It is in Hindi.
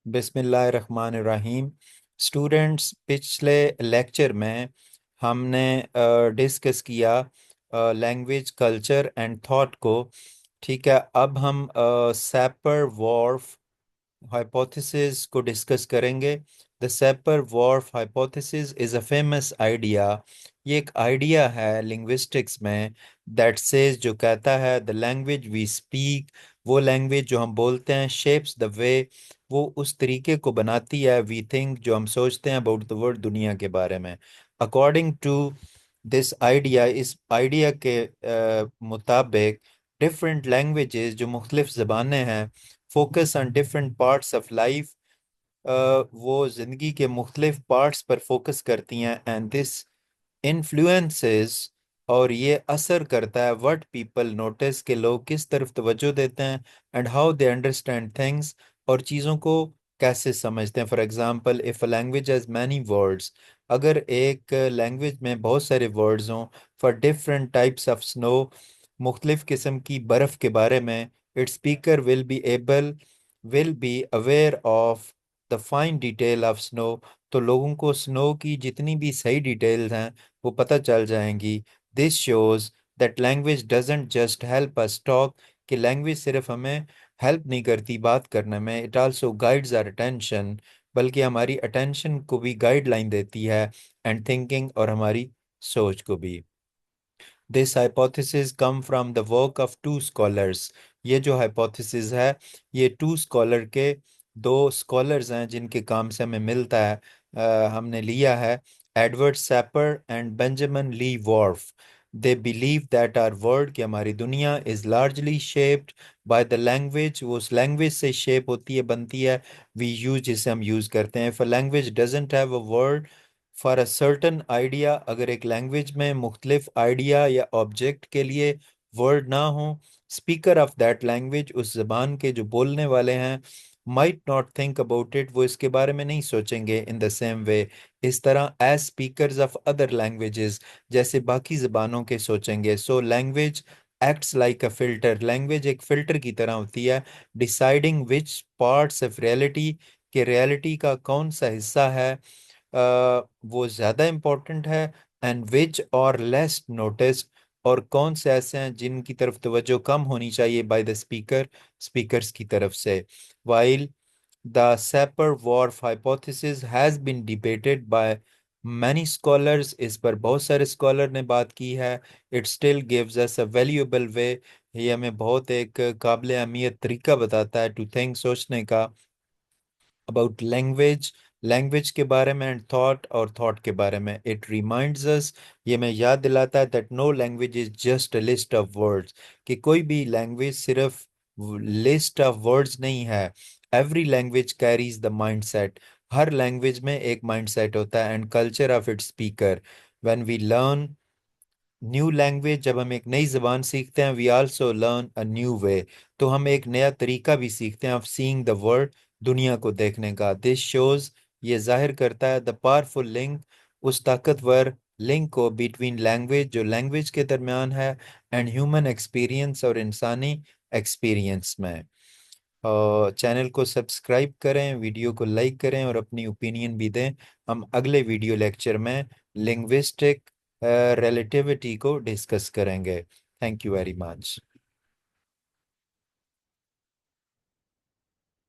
बिस्मिल्लाहिर्रहमानिर्रहीम। स्टूडेंट्स, पिछले लेक्चर में हमने डिस्कस किया लैंग्वेज, कल्चर एंड थॉट को। ठीक है, अब हम सैपर वॉर्फ हाइपोथेसिस को डिस्कस करेंगे। The Sapir Whorf hypothesis is a famous idea. ये एक आइडिया है लिंग्विस्टिक्स में, दैट सेज, जो कहता है द लैंग्वेज वी स्पीक, वो लैंग्वेज जो हम बोलते हैं, शेप्स द वे, वो उस तरीके को बनाती है, वी थिंक, जो हम सोचते हैं अबाउट द वर्ल्ड, दुनिया के बारे में। अकॉर्डिंग टू दिस आइडिया, इस आइडिया के मुताबिक डिफरेंट लैंग्वेजेस, जो मुख्तलिफ ज़बानें हैं, focus on different parts of life, वो ज़िंदगी के मुख्तलिफ पार्ट्स पर फोकस करती हैं, एंड दिस इन्फ्लुएंसेस, और ये असर करता है व्हाट पीपल नोटिस, के लोग किस तरफ तवज्जो देते हैं, and how they understand things, और चीज़ों को कैसे समझते हैं। For example, if a language has many words, अगर एक लैंग्वेज में बहुत सारे वर्ड्स हों for different types of snow, मुख्तलिफ किस्म की बर्फ़ के बारे में, it speaker will be aware of the fine detail of snow, तो लोगों को स्नो की जितनी भी सही डिटेल्स हैं वो पता चल जाएंगी। This shows that language doesn't just help us talk, कि लैंग्वेज सिर्फ हमें हेल्प नहीं करती बात करने में, it also guides our attention, बल्कि हमारी अटेंशन को भी गाइडलाइन देती है, एंड थिंकिंग, और हमारी सोच को भी। This hypothesis come from the work of two scholars. ये जो हाइपोथेसिस है, ये टू स्कॉलर के, दो स्कॉलर्स हैं जिनके काम से हमें मिलता है, हमने लिया है, Edward Sapir and Benjamin Lee Whorf. They believe that our world, कि हमारी दुनिया, is largely shaped by the language, वो उस लैंग्वेज से शेप होती है, बनती है, वी यूज, जिसे हम यूज करते हैं। If a language doesn't have a word for a certain idea, अगर एक लैंग्वेज में मुख्तलिफ आइडिया या ऑब्जेक्ट के लिए वर्ड ना हो, स्पीकर ऑफ दैट लैंग्वेज, उस जबान के जो बोलने वाले हैं, might not think about it, वो इसके बारे में नहीं सोचेंगे इन द सेम वे, इस तरह as speakers of other languages, जैसे बाकी जबानों के सोचेंगे। So language acts like a filter, language एक फिल्टर की तरह होती है, deciding which parts of reality, के रियलिटी का कौन सा हिस्सा है वो ज़्यादा इम्पोर्टेंट है, एंड विच और लेस नोटिस, और कौन से ऐसे हैं जिनकी तरफ तवज्जो कम होनी चाहिए बाय द स्पीकर्स की तरफ से। While the Sapir Whorf hypothesis has been debated by many scholars, इस पर बहुत सारे स्कॉलर ने बात की है, it still gives us a valuable way, ये हमें बहुत एक काबिल अहमियत तरीका बताता है टू थिंक, सोचने का, अबाउट लैंग्वेज, लैंग्वेज के बारे में, एंड थॉट, और थॉट के बारे में। इट रिमाइंड्स अस, ये हमें याद दिलाता है, that no language is just a list of words, कि कोई भी लैंग्वेज सिर्फ लिस्ट ऑफ वर्ड्स नहीं है। Every language carries the mindset, हर लैंग्वेज में एक माइंडसेट होता है, and culture of its speaker. When we learn new language, जब हम एक नई जबान सीखते हैं, we also learn a new way, तो हम एक नया तरीका भी सीखते हैं ऑफ सीइंग द वर्ल्ड, दुनिया को देखने का। दिस शोज, ये जाहिर करता है, द पावरफुल लिंक, उस ताकतवर लिंक को, बिटवीन लैंग्वेज, जो लैंग्वेज के दरमियान है, एंड ह्यूमन एक्सपीरियंस, और इंसानी एक्सपीरियंस में। और चैनल को सब्सक्राइब करें, वीडियो को लाइक करें, और अपनी ओपिनियन भी दें। हम अगले वीडियो लेक्चर में लिंग्विस्टिक रिलेटिविटी को डिस्कस करेंगे। Thank you very much.